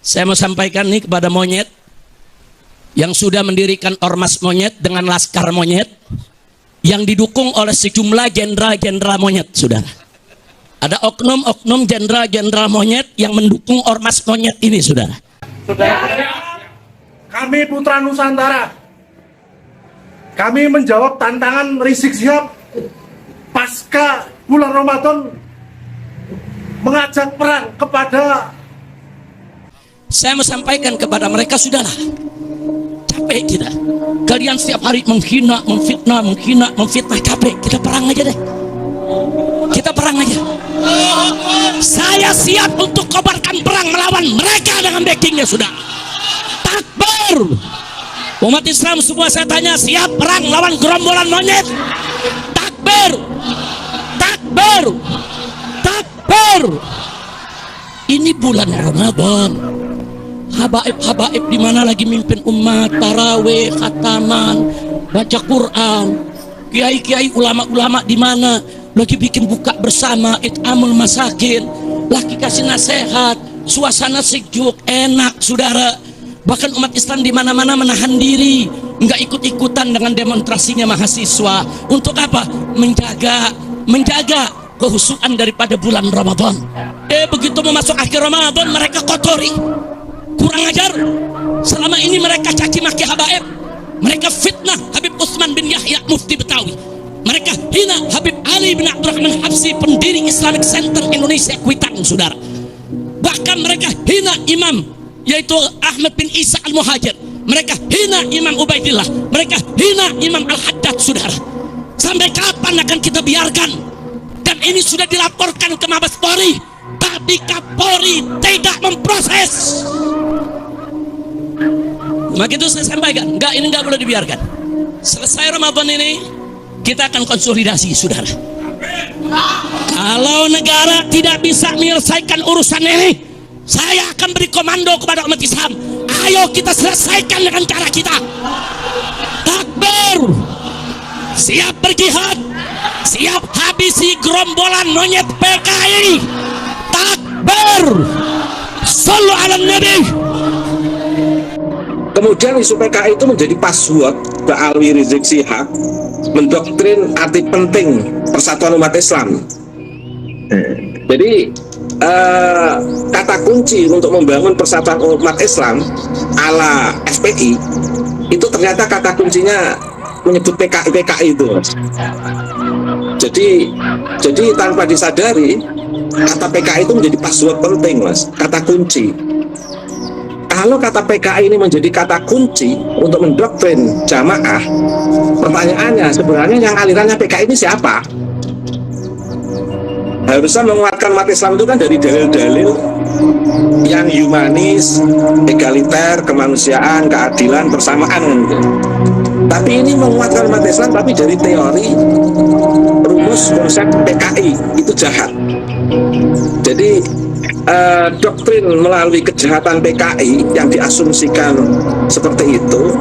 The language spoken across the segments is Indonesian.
Saya mau sampaikan nih kepada monyet yang sudah mendirikan ormas monyet dengan laskar monyet yang didukung oleh sejumlah jenderal-jenderal monyet, saudara. Ada oknum-oknum jenderal-jenderal monyet yang mendukung ormas monyet ini, saudara. Kami Putra Nusantara, kami menjawab tantangan Rizik Syihab pasca bulan Ramadan mengajak perang kepada. Saya mau sampaikan kepada mereka, sudahlah, capek kita. Kalian setiap hari menghina, memfitnah, capek. Kita perang aja deh. Kita perang aja. Saya siap untuk kobarkan perang melawan mereka dengan backingnya, sudah. Takbir. Umat Islam semua saya tanya, siap perang lawan gerombolan monyet? Takbir. Takbir. Takbir. Ini bulan Ramadan. Habaib-habaib di mana lagi mimpin umat, tarawih, khataman, baca Quran. Kiai-kiai, ulama-ulama di mana lagi bikin buka bersama, it'amul masakin, lagi kasih nasihat, suasana sejuk, enak, saudara. Bahkan umat Islam di mana-mana menahan diri, nggak ikut-ikutan dengan demonstrasinya mahasiswa. Untuk apa? Menjaga kehusuan daripada bulan Ramadan. Begitu mau masuk akhir Ramadan, mereka kotori. Kurang ajar. Selama ini mereka caci maki habaib, mereka fitnah Habib Utsman bin Yahya Mufti Betawi, mereka hina Habib Ali bin Abdurrahman Habsyi, pendiri Islamic Center Indonesia Kuitang, saudara. Bahkan mereka hina imam yaitu Ahmad bin Isa Al-Muhajir, mereka hina Imam Ubaidillah, mereka hina Imam Al-Haddad, saudara. Sampai kapan akan kita biarkan? Dan ini sudah dilaporkan ke Mabes Polri, tapi Kapolri tidak memproses. Maka itu saya sampaikan, ini enggak boleh dibiarkan. Selesai Ramadan ini, kita akan konsolidasi, saudara. Kalau negara tidak bisa menyelesaikan urusan ini, saya akan beri komando kepada umat Islam. Ayo kita selesaikan dengan cara kita. Takbir. Siap berjihad, siap habisi gerombolan monyet PKI. Takbir. Sallu ala Nabi. Kemudian isu PKI itu menjadi password Ba'alwi Rizik Syihab mendoktrin arti penting persatuan umat Islam. Jadi kata kunci untuk membangun persatuan umat Islam ala FPI itu ternyata kata kuncinya menyebut PKI itu, Mas. Jadi tanpa disadari kata PKI itu menjadi password penting, Mas, kata kunci. Kalau kata PKI ini menjadi kata kunci untuk mendoktrin jamaah, pertanyaannya sebenarnya yang alirannya PKI ini siapa? Harusnya menguatkan umat Islam itu kan dari dalil-dalil yang humanis, egaliter, kemanusiaan, keadilan, persamaan, gitu. Tapi ini menguatkan umat Islam tapi dari teori, rumus, konsep PKI itu jahat. Jadi doktrin melalui kejahatan PKI yang diasumsikan seperti itu,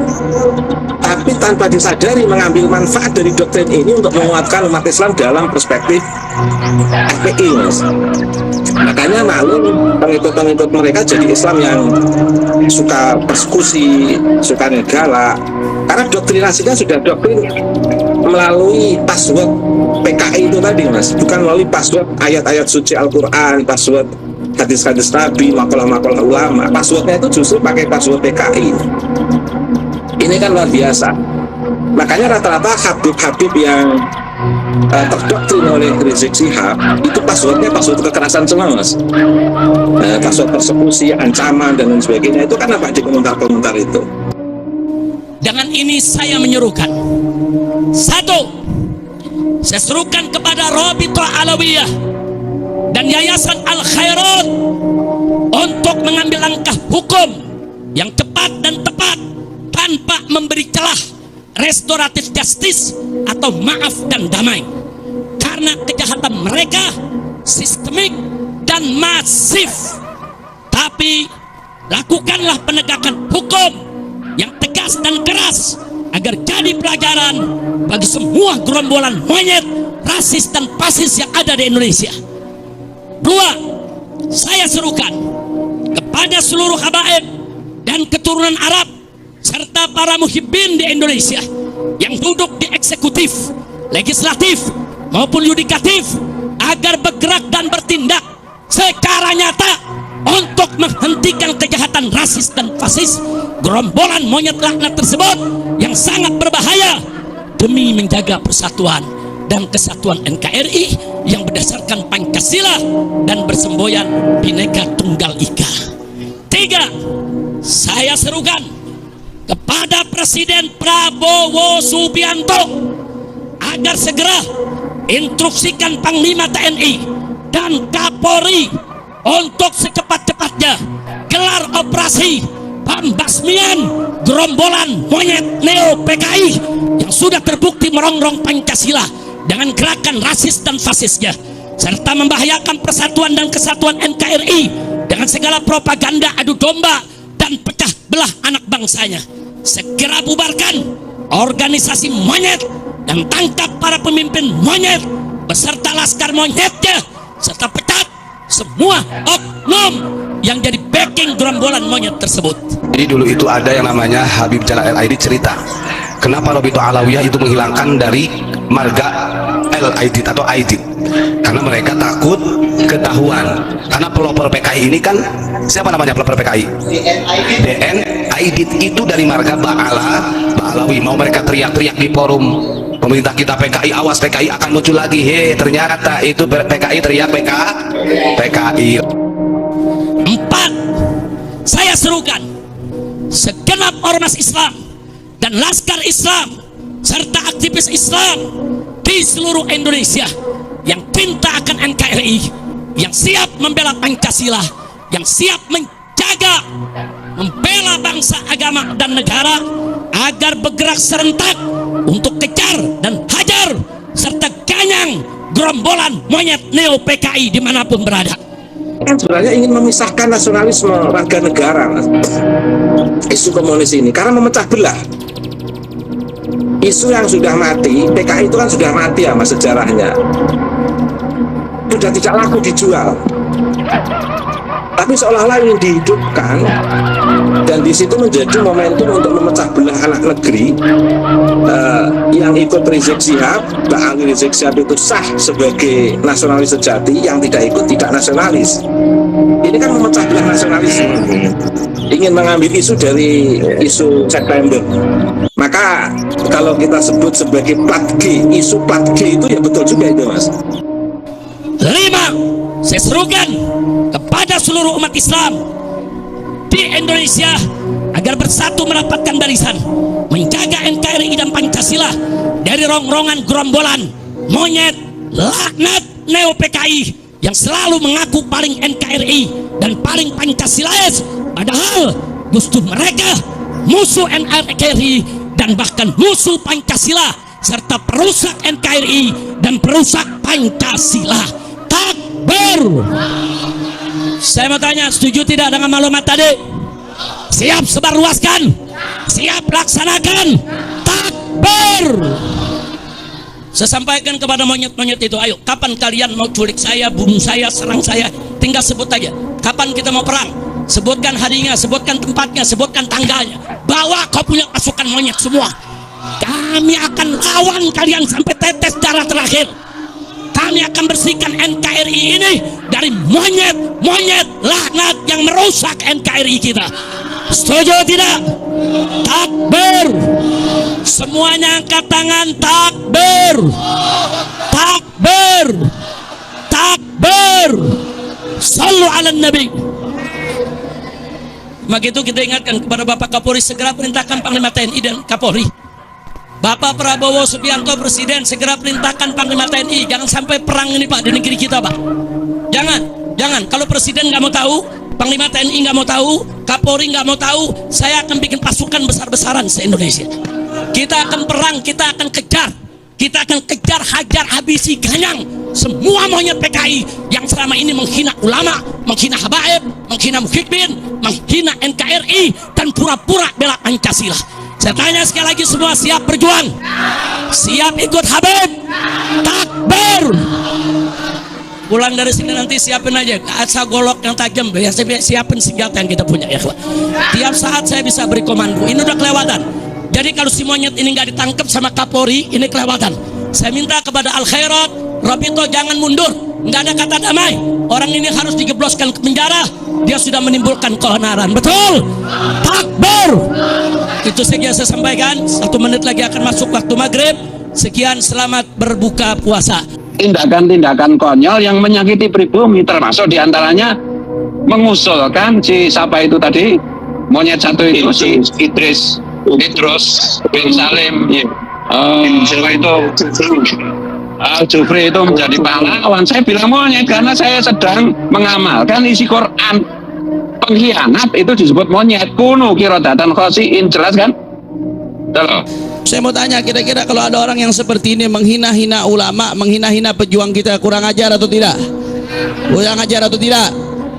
tapi tanpa disadari mengambil manfaat dari doktrin ini untuk menguatkan umat Islam dalam perspektif FPI, Mas. Makanya maklum pengikut-pengikut mereka jadi Islam yang suka persekusi, suka negala, karena doktrinasinya sudah doktrin melalui password PKI itu tadi, Mas, bukan melalui password ayat-ayat suci Al-Quran, password hadis-hadis Nabi, makalah-makalah ulama. Passwordnya itu justru pakai password PKI. Ini kan luar biasa. Makanya rata-rata habib-habib yang terdoktrin oleh Rizik Syihab itu passwordnya password kekerasan semua, Mas. Password persekusi, ancaman dan lain sebagainya itu kan apa di komentar-komentar itu. Dengan ini saya menyerukan, satu, saya serukan kepada Rabithah Alawiyah dan Yayasan Al-Khairat untuk mengambil langkah hukum yang cepat dan tepat tanpa memberi celah restoratif justice atau maaf dan damai, karena kejahatan mereka sistemik dan masif. Tapi lakukanlah penegakan hukum yang tegas dan keras agar jadi pelajaran bagi semua gerombolan monyet, rasis dan fasis yang ada di Indonesia. Dua, saya serukan kepada seluruh habaib dan keturunan Arab serta para muhibbin di Indonesia yang duduk di eksekutif, legislatif maupun yudikatif agar bergerak dan bertindak secara nyata untuk menghentikan kejahatan rasis dan fasis gerombolan monyet laknat tersebut yang sangat berbahaya demi menjaga persatuan dan kesatuan NKRI yang berdasarkan Pancasila dan bersemboyan Bhinneka Tunggal Ika. 3. Saya serukan kepada Presiden Prabowo Subianto agar segera instruksikan Panglima TNI dan Kapolri untuk secepat-cepatnya gelar operasi pembasmian gerombolan monyet neo PKI yang sudah terbukti merongrong Pancasila dengan gerakan rasis dan fasisnya, serta membahayakan persatuan dan kesatuan NKRI dengan segala propaganda adu domba dan pecah belah anak bangsanya. Segera bubarkan organisasi monyet dan tangkap para pemimpin monyet beserta laskar monyetnya, serta pecat semua oknum yang jadi backing gerombolan monyet tersebut. Jadi dulu itu ada yang namanya Habib Jalal Al-Aidid cerita kenapa Robito Alawiyah itu menghilangkan dari marga Al-Aidid atau Aidid, karena mereka takut ketahuan. Karena pelopor PKI ini kan, siapa namanya pelopor PKI? DN Aidid itu dari marga Ba'alawi. Mau mereka teriak-teriak di forum pemerintah kita, PKI awas, PKI akan muncul lagi, ternyata itu PKI teriak PKI. 4. Saya serukan segenap ormas Islam dan laskar Islam serta aktivis Islam di seluruh Indonesia yang cinta akan NKRI, yang siap membela Pancasila, yang siap menjaga, membela bangsa, agama, dan negara agar bergerak serentak untuk kejar dan hajar serta ganyang gerombolan monyet neo PKI dimanapun berada. Kan sebenarnya ingin memisahkan nasionalisme warga negara, Mas. Isu komunis ini karena memecah belah. Isu yang sudah mati, PKI itu kan sudah mati ya, Mas, sejarahnya. Sudah tidak laku dijual. Tapi seolah-olah ingin dihidupkan, dan di situ menjadi momentum untuk memecah belah anak negeri. Yang ikut Rizik Syihab, Mbak Ali Rizik Syihab itu sah sebagai nasionalis sejati, yang tidak ikut tidak nasionalis. Ini kan memecah belah nasionalisme, ingin mengambil isu dari isu September. Maka kalau kita sebut sebagai plat G, isu plat G itu ya betul juga itu, Mas. 5. Saya serukan kepada seluruh umat Islam di Indonesia agar bersatu merapatkan barisan, menjaga NKRI dan Pancasila dari rongrongan gerombolan monyet laknat neo PKI yang selalu mengaku paling NKRI dan paling Pancasilais, padahal justru mereka musuh NKRI dan bahkan musuh Pancasila serta perusak NKRI dan perusak Pancasila. Takbir. Saya mau tanya, setuju tidak dengan maklumat tadi? Siap sebarluaskan? Siap laksanakan? Takbir. Saya sampaikan kepada monyet-monyet itu, ayo, kapan kalian mau culik saya, bunuh saya, serang saya? Tinggal sebut aja. Kapan kita mau perang? Sebutkan harinya, sebutkan tempatnya, sebutkan tanggalnya. Bawa kau punya pasukan monyet semua. Kami akan lawan kalian sampai tetes darah terakhir. Kami akan bersihkan NKRI ini dari monyet-monyet laknat yang merusak NKRI kita. Setuju tidak? Takbir. Semuanya angkat tangan. Takbir. Takbir. Takbir. Sallu ala Nabi. Maka itu kita ingatkan kepada Bapak Kapolri, segera perintahkan Panglima TNI dan Kapolri. Bapak Prabowo Subianto Presiden, segera perintahkan Panglima TNI, jangan sampai perang ini, Pak, di negeri kita, Pak. Jangan. Kalau Presiden nggak mau tahu, Panglima TNI nggak mau tahu, Kapolri nggak mau tahu, saya akan bikin pasukan besar-besaran se-Indonesia. Kita akan perang, kita akan kejar, hajar, habisi, ganyang semua monyet PKI yang selama ini menghina ulama, menghina habaib, menghina muhibbin, menghina NKRI, dan pura-pura bela Pancasila. Saya tanya sekali lagi, semua siap berjuang? Siap ikut Habib? Takbir. Pulang dari sini nanti siapin aja asa golok yang tajam, ya siapin senjata yang kita punya ya. Tiap saat saya bisa beri komando. Ini udah kelewatan. Jadi kalau si monyet ini nggak ditangkap sama Kapolri, ini kelewatan. Saya minta kepada Al Khairat, Robito jangan mundur. Nggak ada kata damai. Orang ini harus digebloskan ke penjara. Dia sudah menimbulkan keonaran. Betul? Takbir. Itu saja saya sampaikan. 1 menit lagi akan masuk waktu maghrib. Sekian, selamat berbuka puasa. Tindakan-tindakan konyol yang menyakiti pribumi, termasuk diantaranya mengusulkan si siapa itu tadi, monyet satu itu, si Idris bin Salim, Jufri itu menjadi pahlawan. Saya bilang monyet karena saya sedang mengamalkan isi Quran. Pengkhianat itu disebut monyet. Kunu kirodatan khosiin, jelas kan? Tuh. Saya mau tanya, kira-kira kalau ada orang yang seperti ini menghina-hina ulama, menghina-hina pejuang kita, kurang ajar atau tidak? Kurang ajar atau tidak?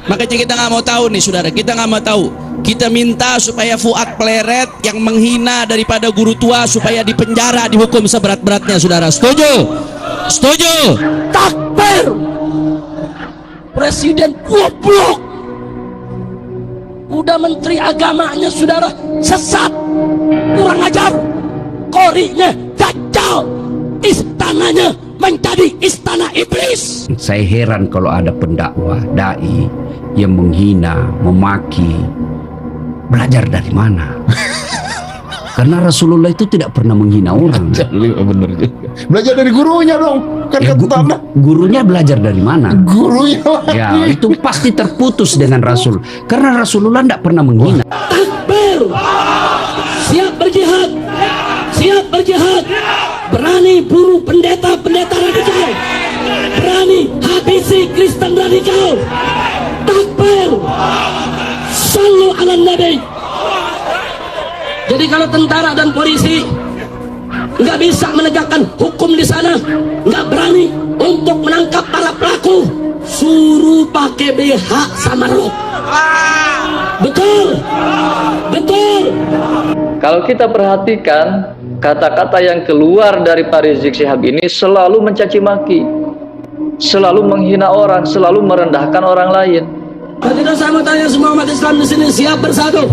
Makanya kita nggak mau tahu nih saudara, kita nggak mau tahu. Kita minta supaya Fuad Pleret yang menghina daripada guru tua supaya dipenjara, dihukum seberat-beratnya saudara. Setuju? Setuju? Takbir. Presiden goblok. Udah menteri agamanya saudara sesat, kurang ajar. Korinya dajjal, istananya menjadi istana iblis. Saya heran kalau ada pendakwah, dai yang menghina, memaki. Belajar dari mana? Karena Rasulullah itu tidak pernah menghina orang. Bener juga. Belajar dari gurunya dong. Kan Ya, gurunya belajar dari mana? gurunya. Ya, itu pasti terputus dengan Rasul. Karena Rasulullah tidak pernah menghina. Takbir. Siap berjihad. Siap berjihad. Berani bunuh pendeta-pendeta radikal. Berani habisi Kristen radikal. Takbir. Sallu ala Nabi. Jadi kalau tentara dan polisi nggak bisa menegakkan hukum di sana, nggak berani untuk menangkap para pelaku, suruh pakai BH sama rok. Betul, betul. Kalau kita perhatikan, kata-kata yang keluar dari Pak Rizik Syihab ini selalu mencaci maki, selalu menghina orang, selalu merendahkan orang lain. Jadi saya mau tanya semua umat Islam di sini, siap bersatu,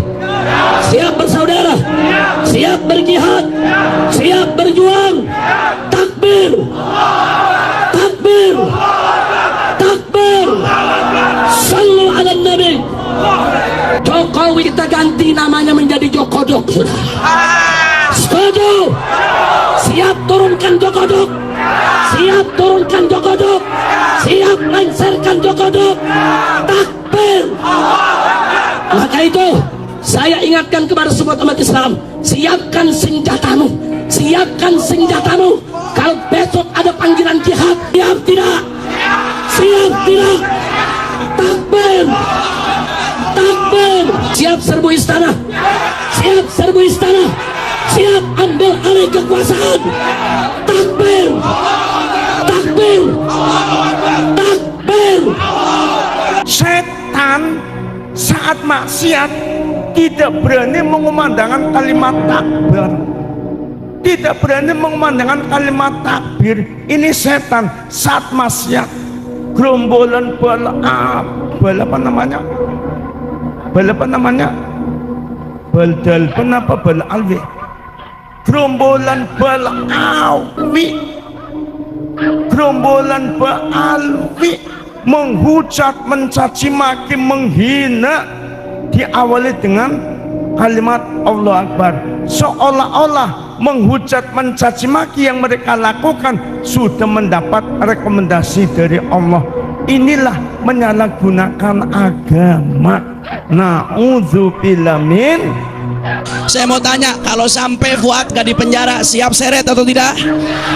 siap bersaudara, siap berjihad, siap berjuang. Takbir, takbir, takbir. Sallu ala Nabi. Jokowi kita ganti namanya menjadi Jokodok. Setuju? Siap turunkan Jokodok. Siap turunkan Jokodok. Siap lengserkan Jokodok. Takbir. Maka itu saya ingatkan kepada semua umat Islam, siapkan senjatamu, siapkan senjatamu. Kalau besok ada panggilan jihad, siap tidak? Siap tidak? Takbir, takbir. Siap serbu istana, siap serbu istana, siap ambil alih kekuasaan. Takbir, takbir, takbir. Setan saat maksiat tidak berani mengumandangkan kalimat takbir, tidak berani mengumandangkan kalimat takbir. Ini setan saat maksiat. Gerombolan bal apa namanya? Baldal kenapa bal alwi? Gerombolan bal alwi, gerombolan bal alwi menghujat, mencaci maki, menghina, diawali dengan kalimat Allah Akbar, seolah-olah menghujat, mencaci maki yang mereka lakukan sudah mendapat rekomendasi dari Allah. Inilah menyalahgunakan agama. Na'udzubillah min. Saya mau tanya, kalau sampai Fuad gak di penjara, siap seret atau tidak?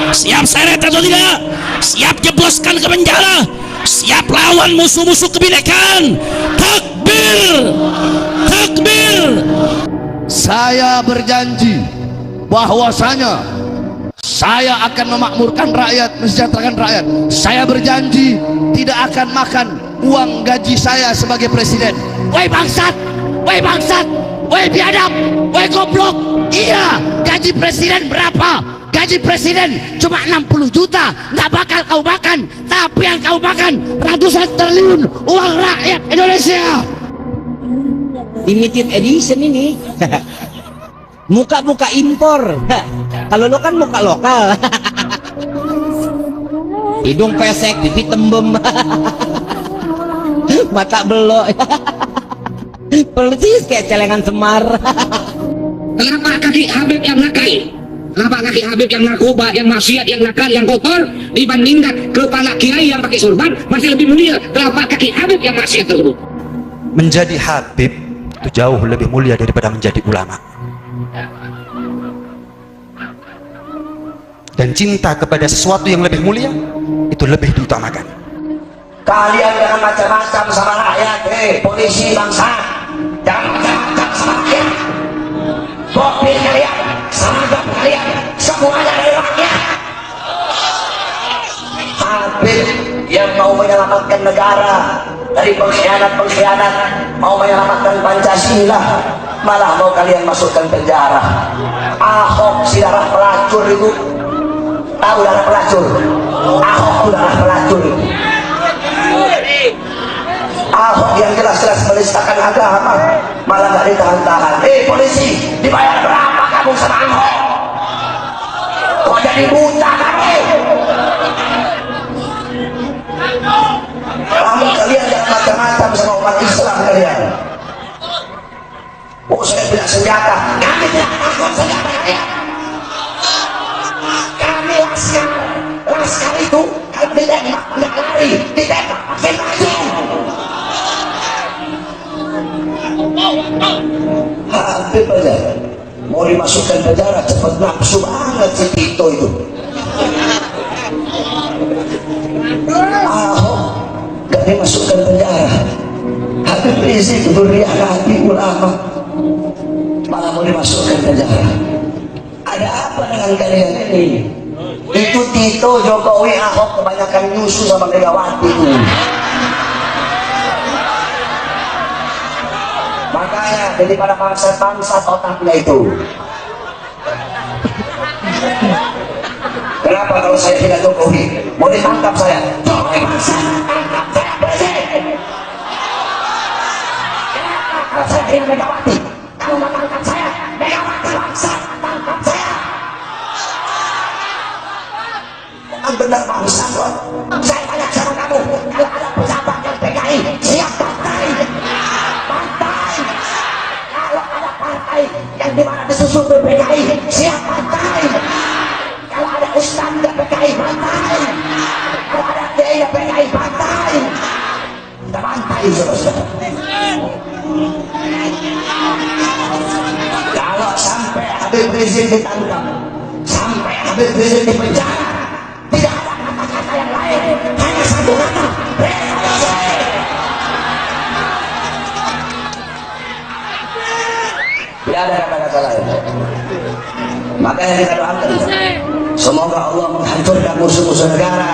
Siap seret atau tidak? Siap jebloskan ke penjara? Siap lawan musuh-musuh kebinekaan? Takbir, takbir. Saya berjanji bahwasanya saya akan memakmurkan rakyat, mensejahterakan rakyat. Saya berjanji tidak akan makan uang gaji saya sebagai presiden. Woi bangsat, woi bangsat, woi biadab, woi goblok. Iya, gaji presiden berapa? Gaji presiden cuma 60 juta, nggak bakal kau makan. Tapi yang kau makan ratusan triliun uang rakyat Indonesia. Limited edition ini. Muka-muka impor. Kalau lo kan muka lokal. Hidung pesek, pipi tembem. Mata belok. Persis kayak celengan Semar. Telapak kaki Habib yang nakal, telapak kaki Habib yang narkoba, yang maksiat, yang nakal, yang kotor, dibandingkan kepala kiai yang pakai sorban, masih lebih mulia telapak kaki Habib yang maksiat tersebut. Menjadi Habib itu jauh lebih mulia daripada menjadi ulama. Dan cinta kepada sesuatu yang lebih mulia itu lebih diutamakan. Kalian jangan macam-macam sama rakyat, polisi bangsa, jangan macam-macam sama rakyat. Mobil kalian, sahabat kalian, semuanya dari rakyat. Habib yang mau menyelamatkan negara dari pengkhianat-pengkhianat, mau menyelamatkan Pancasila, malah mau kalian masukkan penjara. Ahok si darah pelacur itu, tahu darah pelacur? Ahok itu darah pelacur itu. Ahok yang jelas-jelas menistakan agama malah gak ditahan-tahan. Polisi, dibayar berapa kamu sama Ahok? Kok jadi buta kamu? Kalian jangan macam-macam sama umat Islam kalian. Oh, saya tidak senjata. Kami tidak takut senjata kalian. Kami laskar. Laskar itu kalau ditembak tidak lari, ditembak makin maju. Habib aja mau dimasukkan penjara, cepat nafsu banget si Tito itu. Ahok gak dimasukkan penjara, Habib Rizik Dzurriyyah Nabi ulama malah mau dimasukkan penjara. Ada apa dengan kalian ini? Itu Tito, Jokowi, Ahok kebanyakan nyusu sama Megawati itu. Makanya daripada bangsa-bangsa otaknya itu. Kenapa kalau saya tidak Jokowi mau ditangkap saya? Jokowi bangsa, tangkap saya presiden. Kenapa kalau saya tidak Megawati? Kamu mau tangkap saya? Megawati bangsa, tangkap saya. Bukan benar bangsa kok. Saya tanya sama kamu, kalau ada pejabat yang PKI, siap bantai. Yang dimana disusul PKI, siap bantai. Kalau ada ustadz dan PKI, bantai. Kalau ada kiai dan PKI, bantai. Kita bantai saudara. Kalau sampai Habib Rizik ditangkap, sampai Habib Rizik dipenjara, tidak ada kata-kata yang lain, hanya satu kata, revolusi. Tidak ada kata-kata lain. Makanya kita doakan, semoga Allah menghancurkan musuh-musuh negara.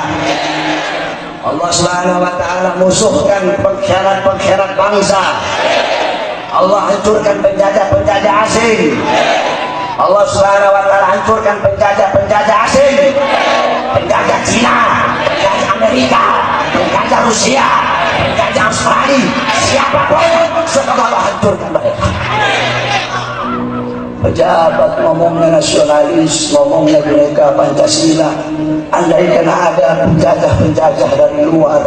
Allah Subhanahu wa Ta'ala musuhkan pengkhianat-pengkhianat bangsa. Allah hancurkan penjajah-penjajah asing. Allah Subhanahu wa Ta'ala hancurkan penjajah-penjajah asing, penjajah Cina, penjajah Amerika, penjajah Rusia, penjajah Australia, siapapun, semoga Allah hancurkan mereka. Pejabat ngomongnya nasionalis, ngomongnya Bhinneka Pancasila. Andaikan ada penjajah-penjajah dari luar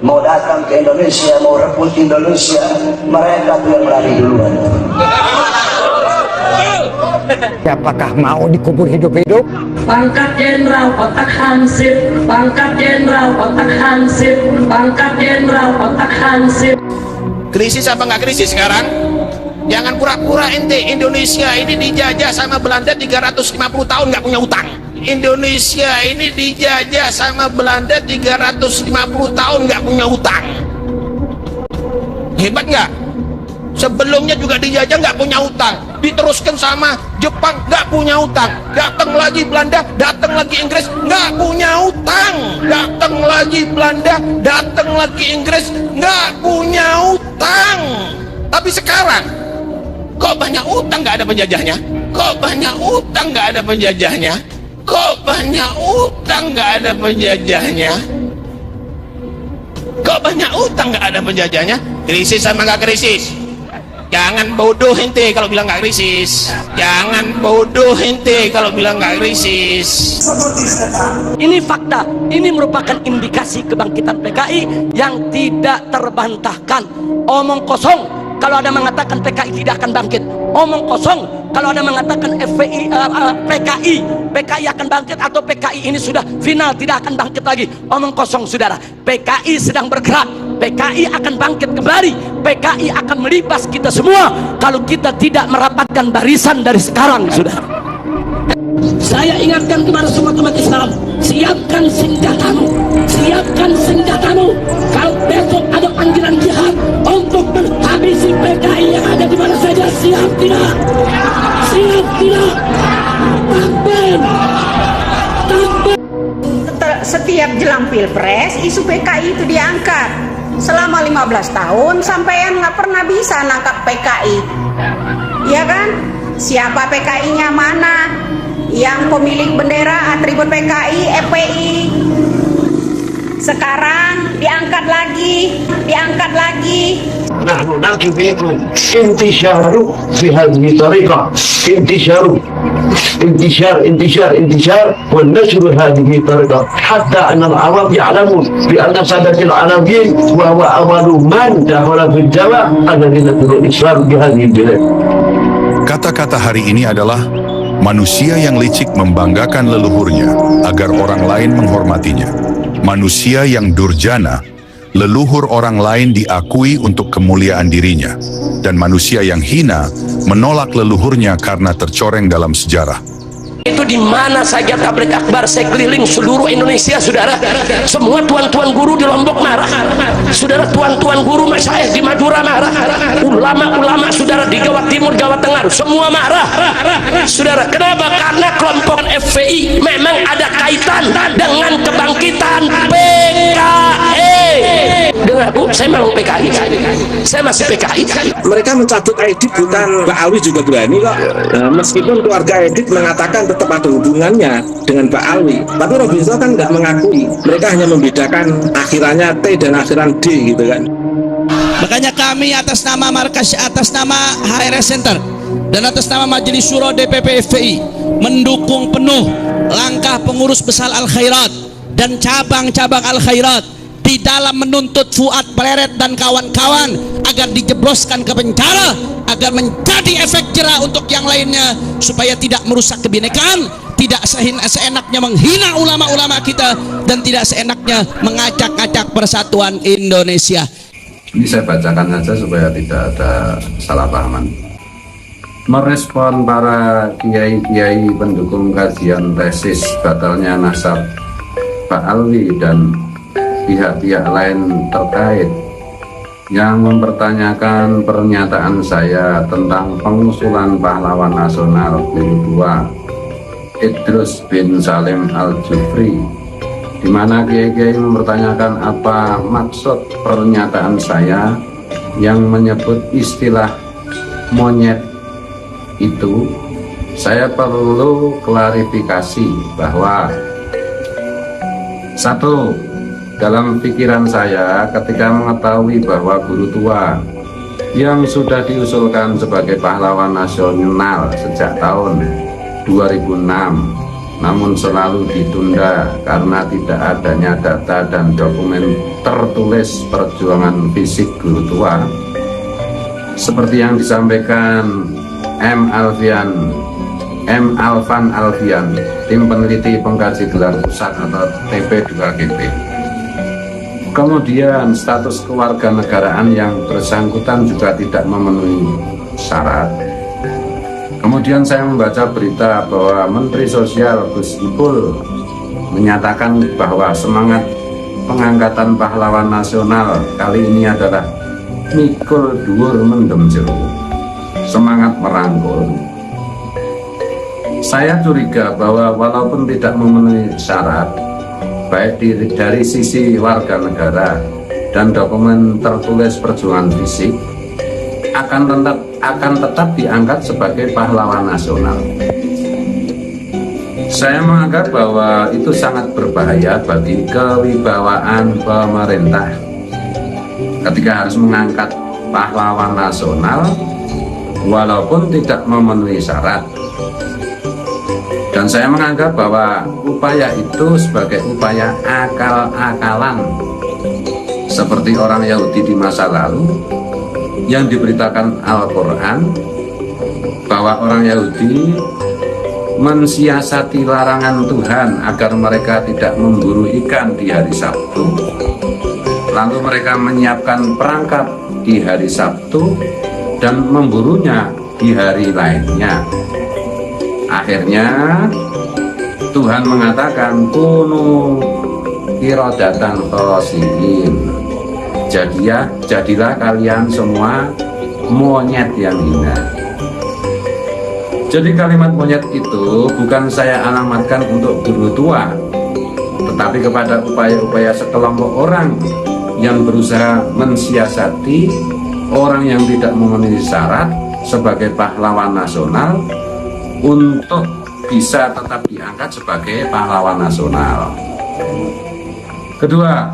mau datang ke Indonesia, mau rebut Indonesia, mereka tuh yang lari duluan. Apakah mau dikubur hidup-hidup? Pangkat jenderal otak hansip, pangkat jenderal otak hansip, pangkat jenderal otak hansip. Krisis apa nggak krisis sekarang? Jangan pura-pura ente. Indonesia ini dijajah sama Belanda 350 tahun nggak punya utang. Indonesia ini dijajah sama Belanda 350 tahun nggak punya utang. Hebat nggak? Sebelumnya juga dijajah nggak punya utang. Diteruskan sama Jepang nggak punya utang. Datang lagi Belanda, datang lagi Inggris nggak punya utang. Datang lagi Belanda, datang lagi Inggris nggak punya utang. Tapi sekarang kok banyak utang nggak ada penjajahnya? Kok banyak utang nggak ada penjajahnya? Kok banyak utang nggak ada penjajahnya? Kok banyak utang nggak ada penjajahnya? Krisis sama nggak krisis? Jangan bodoh ente kalau bilang nggak krisis. Jangan bodoh ente kalau bilang nggak krisis. Ini fakta, ini merupakan indikasi kebangkitan PKI yang tidak terbantahkan. Omong kosong kalau ada mengatakan PKI tidak akan bangkit. Omong kosong kalau ada mengatakan PKI akan bangkit atau PKI ini sudah final tidak akan bangkit lagi. Omong kosong saudara. PKI sedang bergerak, PKI akan bangkit kembali, PKI akan melibas kita semua kalau kita tidak merapatkan barisan dari sekarang saudara. Saya ingatkan kepada semua umat Islam, siapkan senjatamu, siapkan senjatamu. Kalau besok ada panggilan jihad untuk menghabisi PKI yang ada di mana saja, siap tidak? Siap tidak? Takbir! Takbir! Setiap jelang pilpres isu PKI itu diangkat. Selama 15 tahun sampean nggak pernah bisa nangkap PKI, ya kan? Siapa PKI-nya mana? Yang pemilik bendera atribut PKI, FPI. Sekarang diangkat lagi, diangkat lagi. نحن نقف انتشار في هذه الطريقة انتشار والنشر هذه الطريقة حتى أن العرب يعلمون بأن سادة العربيين وهو أول من دخل في الجواب الذي ندخل الإسلام بهذه البلاد. Kata-kata hari ini adalah manusia yang licik membanggakan leluhurnya agar orang lain menghormatinya. Manusia yang durjana, leluhur orang lain diakui untuk kemuliaan dirinya, dan manusia yang hina menolak leluhurnya karena tercoreng dalam sejarah. Itu di mana saja tablik akbar, saya keliling seluruh Indonesia saudara. Semua tuan-tuan guru di Lombok marah, saudara. Tuan-tuan guru masyayikh di Madura marah, ulama-ulama saudara di Jawa Timur, Jawa Tengah semua marah saudara. Kenapa? Karena kelompok FPI memang ada kaitan dengan kebangkitan PKI. Dengar Bu, saya memang PKI, saya masih PKI. Mereka mencabut Aidit, bukan Pak Alwi juga berani kok. Meskipun keluarga Aidit mengatakan tetap ada hubungannya dengan Pak Alwi, tapi Robinson kan nggak mengakui. Mereka hanya membedakan akhirannya T dan akhiran D gitu kan. Makanya kami atas nama markas, atas nama HRS Center dan atas nama Majelis Syuro DPP FPI mendukung penuh langkah pengurus besar Al Khairat dan cabang-cabang Al Khairat di dalam menuntut Fuad Pleret dan kawan-kawan agar dijebloskan ke penjara, agar menjadi efek jera untuk yang lainnya, supaya tidak merusak kebinekaan, tidak seenaknya menghina ulama-ulama kita, dan tidak seenaknya mengacak-acak persatuan Indonesia. Ini saya bacakan saja supaya tidak ada salah pahaman. Merespon para kiai-kiai pendukung kajian tesis batalnya nasab Pak Alwi dan pihak-pihak lain terkait yang mempertanyakan pernyataan saya tentang pengusulan pahlawan nasional Guru II Idrus bin Salim Al-Jufri, di mana kiai-kiai mempertanyakan apa maksud pernyataan saya yang menyebut istilah monyet itu. Saya perlu klarifikasi bahwa satu, dalam pikiran saya ketika mengetahui bahwa Guru tua yang sudah diusulkan sebagai pahlawan nasional sejak tahun 2006 namun selalu ditunda karena tidak adanya data dan dokumen tertulis perjuangan fisik Guru tua, seperti yang disampaikan M. Alvan Alfian, tim peneliti pengkaji gelar pusat atau TP2GP. Kemudian status kewarganegaraan yang bersangkutan juga tidak memenuhi syarat. Kemudian saya membaca berita bahwa Menteri Sosial Gus Ipul menyatakan bahwa semangat pengangkatan pahlawan nasional kali ini adalah mikul dhuwur mendem jero, semangat merangkul. Saya curiga bahwa walaupun tidak memenuhi syarat baik dari sisi warga negara dan dokumen tertulis perjuangan fisik, akan tetap diangkat sebagai pahlawan nasional. Saya menganggap bahwa itu sangat berbahaya bagi kewibawaan pemerintah ketika harus mengangkat pahlawan nasional walaupun tidak memenuhi syarat. Dan saya menganggap bahwa upaya itu sebagai upaya akal-akalan, seperti orang Yahudi di masa lalu yang diberitakan Al-Quran bahwa orang Yahudi mensiasati larangan Tuhan agar mereka tidak memburu ikan di hari Sabtu, lalu mereka menyiapkan perangkap di hari Sabtu dan memburunya di hari lainnya. Akhirnya Tuhan mengatakan kunu qiradatan khasiin, jadilah kalian semua monyet yang hina. Jadi kalimat monyet itu bukan saya alamatkan untuk guru tua, tetapi kepada upaya-upaya sekelompok orang yang berusaha mensiasati orang yang tidak memenuhi syarat sebagai pahlawan nasional untuk bisa tetap diangkat sebagai pahlawan nasional. Kedua,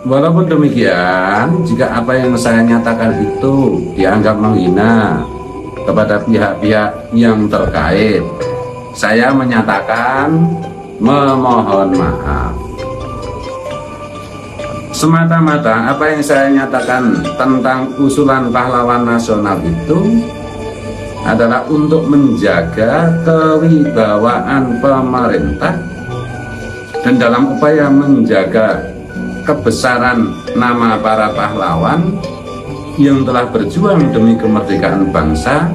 walaupun demikian, jika apa yang saya nyatakan itu dianggap menghina kepada pihak-pihak yang terkait, saya menyatakan memohon maaf. Semata-mata apa yang saya nyatakan tentang usulan pahlawan nasional itu adalah untuk menjaga kewibawaan pemerintah dan dalam upaya menjaga kebesaran nama para pahlawan yang telah berjuang demi kemerdekaan bangsa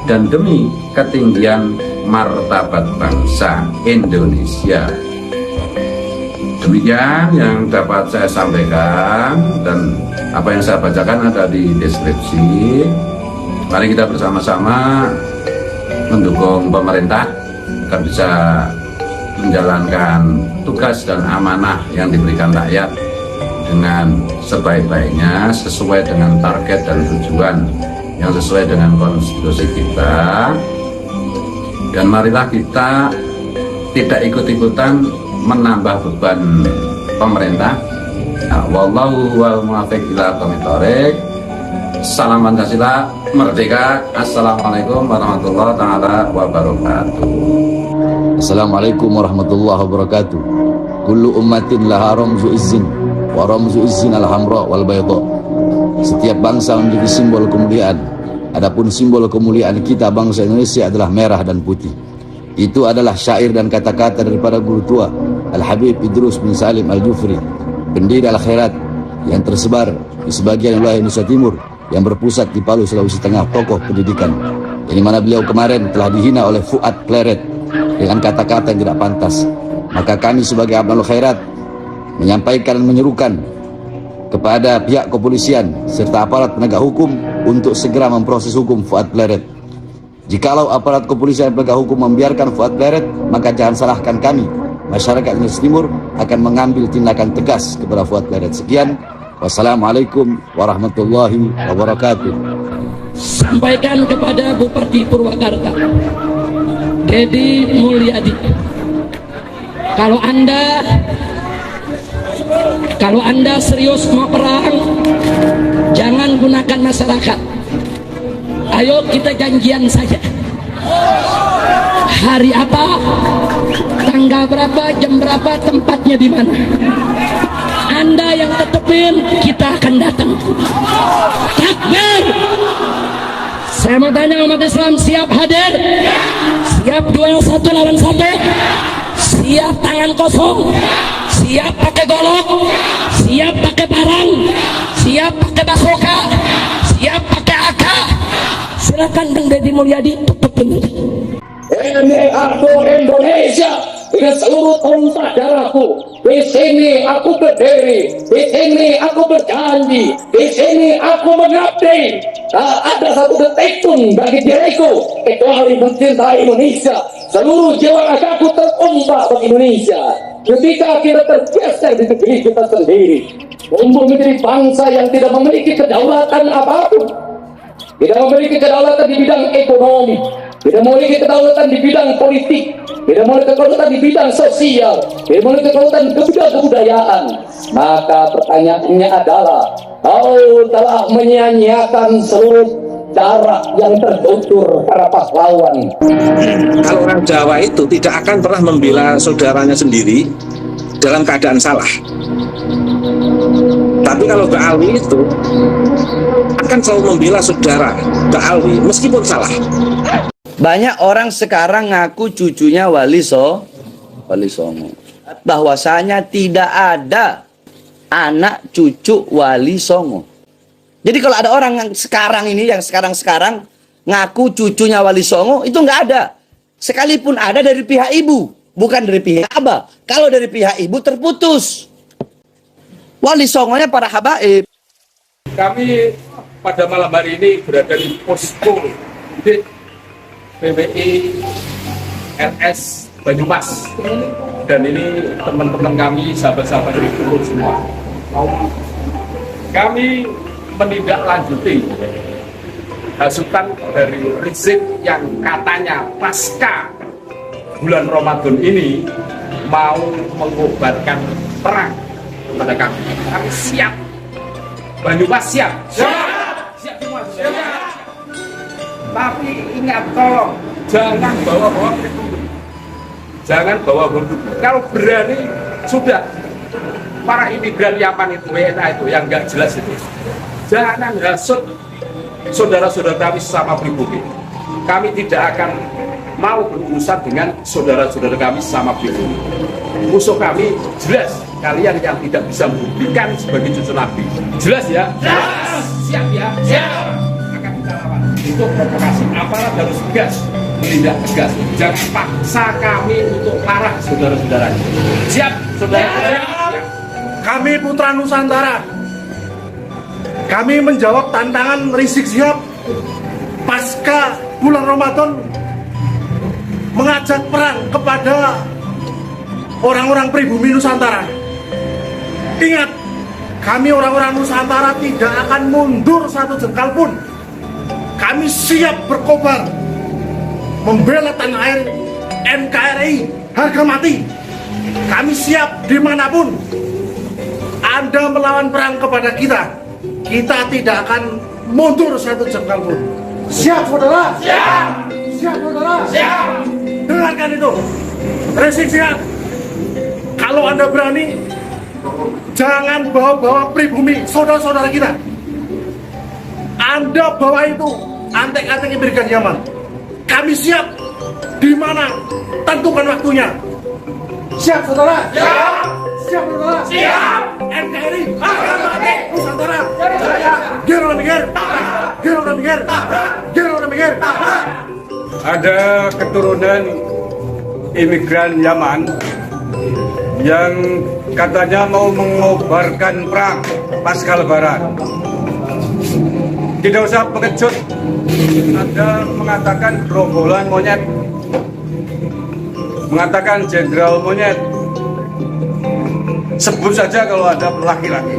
dan demi ketinggian martabat bangsa Indonesia. Demikian yang dapat saya sampaikan, dan apa yang saya bacakan ada di deskripsi. Mari kita bersama-sama mendukung pemerintah agar bisa menjalankan tugas dan amanah yang diberikan rakyat dengan sebaik-baiknya, sesuai dengan target dan tujuan yang sesuai dengan konstitusi kita. Dan marilah kita tidak ikut-ikutan menambah beban pemerintah. Wallahu wal muwaffiq ila aqwamit thoriq. Salam Pancasila, merdeka. Assalamualaikum warahmatullahi taala wabarakatuh. Assalamualaikum warahmatullahi wabarakatuh. Kullu ummatin laha ramzu izzin wa ramzu izzin al-hamra wal bayda. Setiap bangsa memiliki simbol kemuliaan. Adapun simbol kemuliaan kita bangsa Indonesia adalah merah dan putih. Itu adalah syair dan kata-kata daripada guru tua Al-Habib Idrus bin Salim Al-Jufri, pendiri Al-Khairat yang tersebar di sebagian wilayah Indonesia Timur yang berpusat di Palu, Sulawesi Tengah, tokoh pendidikan, yang dimana beliau kemarin telah dihina oleh Fuad Pleret dengan kata-kata yang tidak pantas. Maka kami sebagai Abnul Khairat menyampaikan dan menyerukan kepada pihak kepolisian serta aparat penegak hukum untuk segera memproses hukum Fuad Pleret. Jikalau aparat kepolisian dan penegak hukum membiarkan Fuad Pleret, maka jangan salahkan kami, masyarakat Indonesia Timur, akan mengambil tindakan tegas kepada Fuad Pleret. Sekian, wassalamualaikum warahmatullahi wabarakatuh. Sampaikan kepada Bupati Purwakarta Dedi Mulyadi, kalau anda serius mau perang, jangan gunakan masyarakat. Ayo kita janjian saja. Hari apa, tanggal berapa, jam berapa, tempatnya di mana. Anda yang tetepin, kita akan datang. Takbir. Saya mau tanya umat Islam, siap hadir? Siap duel 1 lawan 1? Siap tangan kosong? Siap pakai golok? Siap pakai parang? Siap pakai basoka? Siap pakai AK? Silakan Bang Dedi Mulyadi, tetepin. Ini aku Indonesia, ini seluruh tumpah darahku. Di sini aku berdiri, di sini aku berjanji, di sini aku mengabdi. Tak ada satu detik pun bagi diriku kecuali mencintai Indonesia. Seluruh jiwa ragaku tertumpah bagi Indonesia. Ketika kita tergeser di negeri kita sendiri, tumbuh menjadi bangsa yang tidak memiliki kedaulatan apapun, Kita memiliki kedaulatan di bidang ekonomi, kita memiliki kedaulatan di bidang politik, kita memiliki kedaulatan di bidang sosial, kita memiliki kedaulatan di bidang kebudayaan. Maka pertanyaannya adalah, kau telah menyia-nyiakan seluruh darah yang tertutur para pahlawan. Kalau orang Jawa itu tidak akan pernah membela saudaranya sendiri dalam keadaan salah. Tapi kalau Mbak Alwi itu akan selalu membela saudara Mbak Alwi meskipun salah. Banyak orang sekarang ngaku cucunya Wali Songo. Bahwasanya tidak ada anak cucu Wali Songo. Jadi kalau ada orang yang sekarang ini, yang sekarang ngaku cucunya Wali Songo, itu nggak ada. Sekalipun ada dari pihak ibu, bukan dari pihak abah. Kalau dari pihak ibu terputus. Wali Songonya para habaib. Kami pada malam hari ini berada di posko di PWI RS Banyumas, dan ini teman-teman kami, sahabat-sahabat dari Kulur semua. Kami menindaklanjuti hasutan dari Rizik yang katanya pasca bulan Ramadan ini mau mengobatkan perang kepada kami. Kami siap. Banyumas siap. Siap semua. Tapi ingat, tolong jangan bawa-bawa pribumi. Jangan bawa bom. Kalau berani sudah, para imigran Yaman itu, WNA itu yang nggak jelas itu, jangan hasut saudara-saudara kami sesama pribumi. Kami tidak akan mau berurusan dengan saudara-saudara kami sesama pribumi. Musuh kami jelas, kalian yang tidak bisa membuktikan sebagai cucu Nabi. Jelas ya? Jelas. Siap ya? Siap. Akan kita lawan. Itu provokasi. Aparat harus tegas, menindak tegas. Jangan paksa kami untuk marah saudara-saudaranya. Siap, saudara? Siap. Kami Putra Nusantara, kami menjawab tantangan Rizik Syihab pasca bulan Ramadan mengajak perang kepada orang-orang pribumi Nusantara. Ingat, kami orang-orang Nusantara tidak akan mundur satu jengkal pun. Kami siap berkobar membela tanah air NKRI harga mati. Kami siap dimanapun Anda melawan perang kepada kita, kita tidak akan mundur satu jengkal pun. Siap saudara? Siap. Siap saudara? Siap. Dengarkan itu, Rizik Syihab, kalau Anda berani, jangan bawa-bawa pribumi saudara-saudara kita. Anda bawa itu antek-antek imigran Yaman. Kami siap. Di mana? Tentukan waktunya. Siap saudara? Siap. Siap saudara? Siap. NKRI harga mati. Nusantara jaya. Gero mikir. Gero mikir. Gero mikir. Ada keturunan imigran Yaman yang katanya mau mengobarkan perang pasca Lebaran. Tidak usah pengecut. Anda mengatakan gerombolan monyet, mengatakan jenderal monyet. Sebut saja kalau ada laki-laki.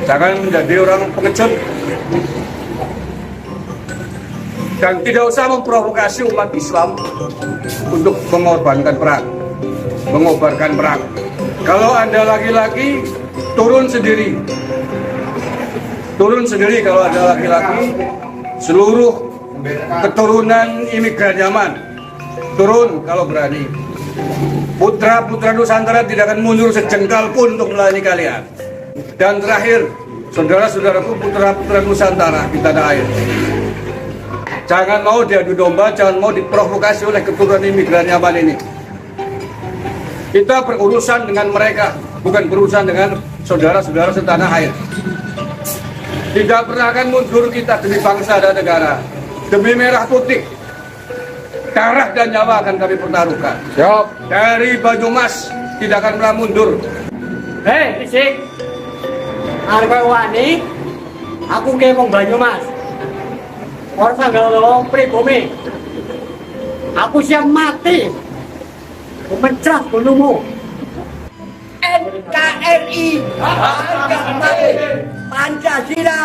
Jangan menjadi orang pengecut. Dan tidak usah memprovokasi umat Islam untuk mengorbankan perang, mengobarkan perang. Kalau Anda laki-laki, turun sendiri. Turun sendiri kalau ada laki-laki. Seluruh keturunan imigran Yaman, turun kalau berani. Putra-putra Nusantara tidak akan mundur sejengkal pun untuk melayani kalian. Dan terakhir, saudara-saudaraku putra-putra Nusantara di tanah air, jangan mau diadu domba, jangan mau diprovokasi oleh keturunan imigran Yaman ini. Kita berurusan dengan mereka, bukan berurusan dengan saudara-saudara setanah air. Tidak pernah akan mundur kita demi bangsa dan negara, demi merah putih. Darah dan nyawa akan kami pertaruhkan. Siap. Dari Banyumas tidak akan pernah mundur. Hei, Rizik, arep wani, aku kemong Banyumas. Ora sanggalo pribumi. Aku siap mati. Memecah gunungmu. NKRI harga mati. Pancasila.